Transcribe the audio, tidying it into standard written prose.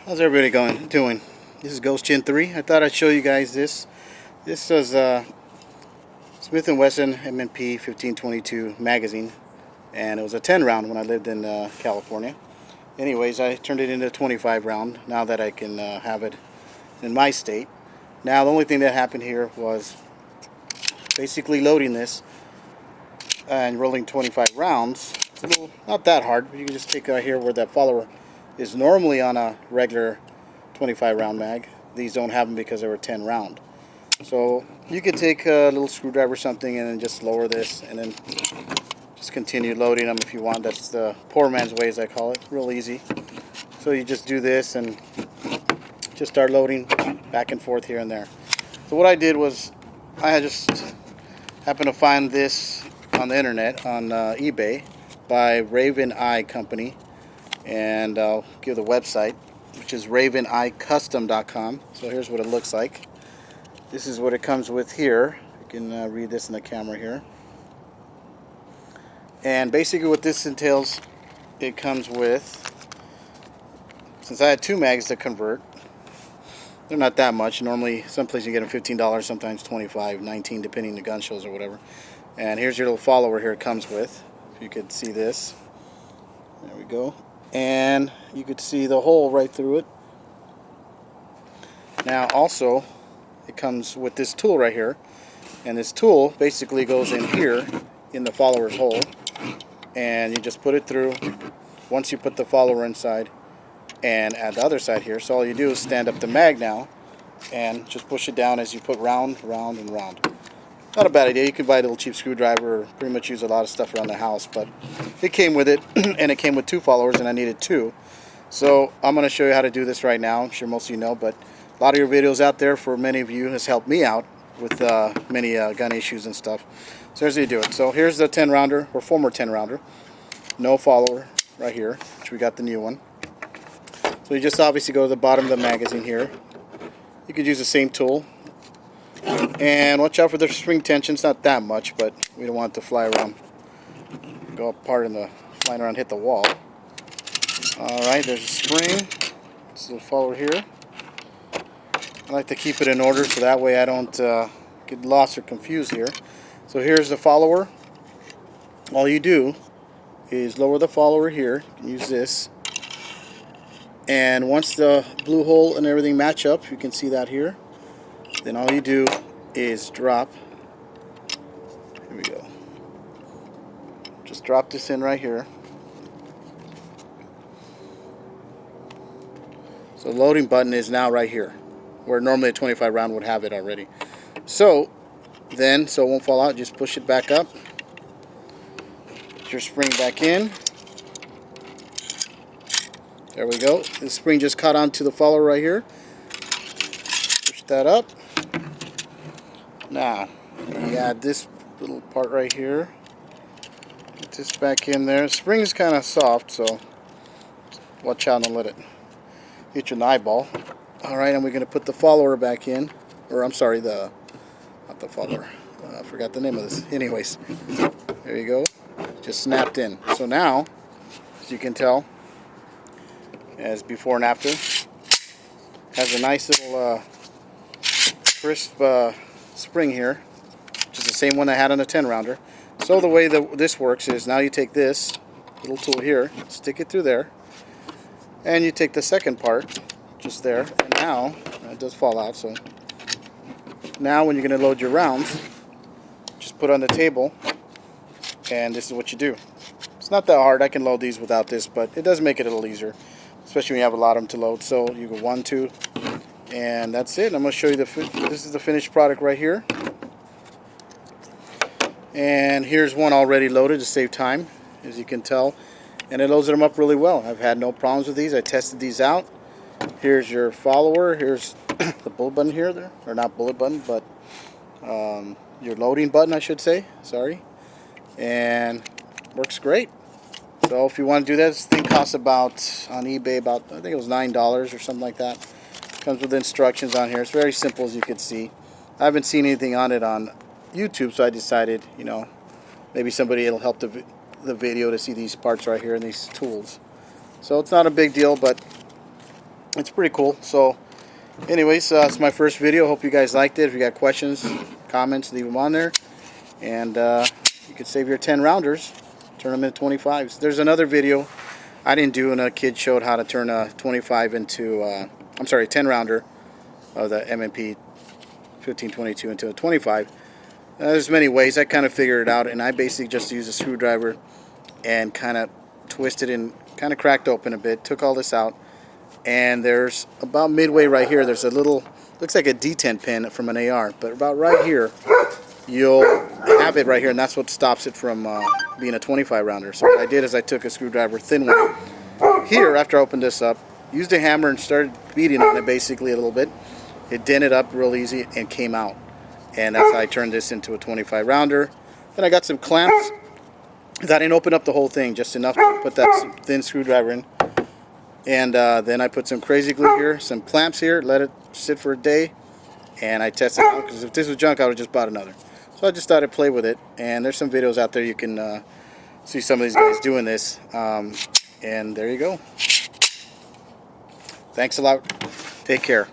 How's everybody doing? This is Ghost Gen 3. I thought I'd show you guys this. This is Smith & Wesson M&P 1522 magazine, and it was a 10 round when I lived in California. Anyways, I turned it into a 25 round now that I can have it in my state. Now the only thing that happened here was basically loading this and rolling 25 rounds. It's a little, not that hard, but you can just take right here where that follower is normally on a regular 25 round mag. These don't have them because they were 10 round. So you could take a little screwdriver or something and then just lower this and then just continue loading them if you want. That's the poor man's way, as I call it. Real easy. So you just do this and just start loading back and forth here and there. So what I did was I just happened to find this on the internet on eBay by Raven Eye Company, and I'll give the website, which is raveneyecustom.com. So here's what it looks like. This is what it comes with here. You can read this in the camera here. And basically what this entails, it comes with, since I had two mags to convert, they're not that much. Normally some places you get them $15, sometimes $25, $19, depending on the gun shows or whatever. And here's your little follower here it comes with. If you could see this. There we go. And you could see the hole right through it. Now also it comes with this tool right here, and this tool basically goes in here in the follower's hole, and you just put it through. Once you put the follower inside and at the other side here, so all you do is stand up the mag now and just push it down as you put round, round, and round. Not a bad idea. You could buy a little cheap screwdriver or pretty much use a lot of stuff around the house, but it came with it, and it came with two followers, and I needed two. So I'm going to show you how to do this right now. I'm sure most of you know, but a lot of your videos out there for many of you has helped me out with many gun issues and stuff. So here's how you do it. So here's the 10 rounder, or former 10 rounder. No follower right here, which we got the new one. So you just obviously go to the bottom of the magazine here. You could use the same tool. And watch out for the spring tension. It's not that much, but we don't want it to fly around, go apart in the flying around, hit the wall. Alright, there's a spring. This little follower here. I like to keep it in order so that way I don't get lost or confused here. So here's the follower. All you do is lower the follower here. You can use this. And once the blue hole and everything match up, you can see that here. Then all you do is drop. Here we go. Just drop this in right here. So the loading button is now right here, where normally a 25 round would have it already. So then, so it won't fall out, just push it back up. Put your spring back in. There we go. The spring just caught onto the follower right here. Push that up. Now, you add this little part right here. Get this back in there. The spring is kind of soft, so watch out and let it hit you in the eyeball. Alright, and we're going to put the follower back in. Or, I'm sorry, not the follower. I forgot the name of this. Anyways, there you go. Just snapped in. So now, as you can tell, as before and after, has a nice little crisp spring here, which is the same one I had on the 10 rounder. So the way that this works is now you take this little tool here, stick it through there, and you take the second part just there, and now it does fall out. So now when you're going to load your rounds, just put it on the table, and this is what you do. It's not that hard. I can load these without this, but it does make it a little easier, especially when you have a lot of them to load. So you go 1, 2, and that's it. I'm going to show you this is the finished product right here. And here's one already loaded to save time, as you can tell, and it loads them up really well. I've had no problems with these. I tested these out. Here's your follower. Here's the bullet button here, there, or not bullet button, but your loading button, I should say. Sorry, and works great. So if you want to do that, this thing costs about on eBay about, I think it was $9 or something like that. Comes with instructions on here. It's very simple, as you can see. I haven't seen anything on it on YouTube, so I decided, you know, maybe somebody will help the video to see these parts right here and these tools. So it's not a big deal, but it's pretty cool. So anyways, it's my first video. Hope you guys liked it. If you got questions, comments, leave them on there. And you can save your 10 rounders, turn them into 25s. There's another video I didn't do, and a kid showed how to turn a 25 into, I'm sorry, 10 rounder of the M&P 1522 into a 25. There's many ways. I kind of figured it out, and I basically just used a screwdriver and kind of twisted and kind of cracked open a bit, took all this out, and there's about midway right here, there's a little, looks like a detent pin from an AR, but about right here, you'll have it right here, and that's what stops it from being a 25 rounder. So what I did is I took a screwdriver, thin one, here after I opened this up, used a hammer and started beating on it basically a little bit. It dented up real easy and came out, and that's how I turned this into a 25 rounder. Then I got some clamps. I didn't open up the whole thing, just enough to put that thin screwdriver in. And then I put some crazy glue here, some clamps here, let it sit for a day, and I tested it out, because if this was junk I would have just bought another. So I just thought I'd play with it, and there's some videos out there you can see some of these guys doing this, and there you go. Thanks a lot. Take care.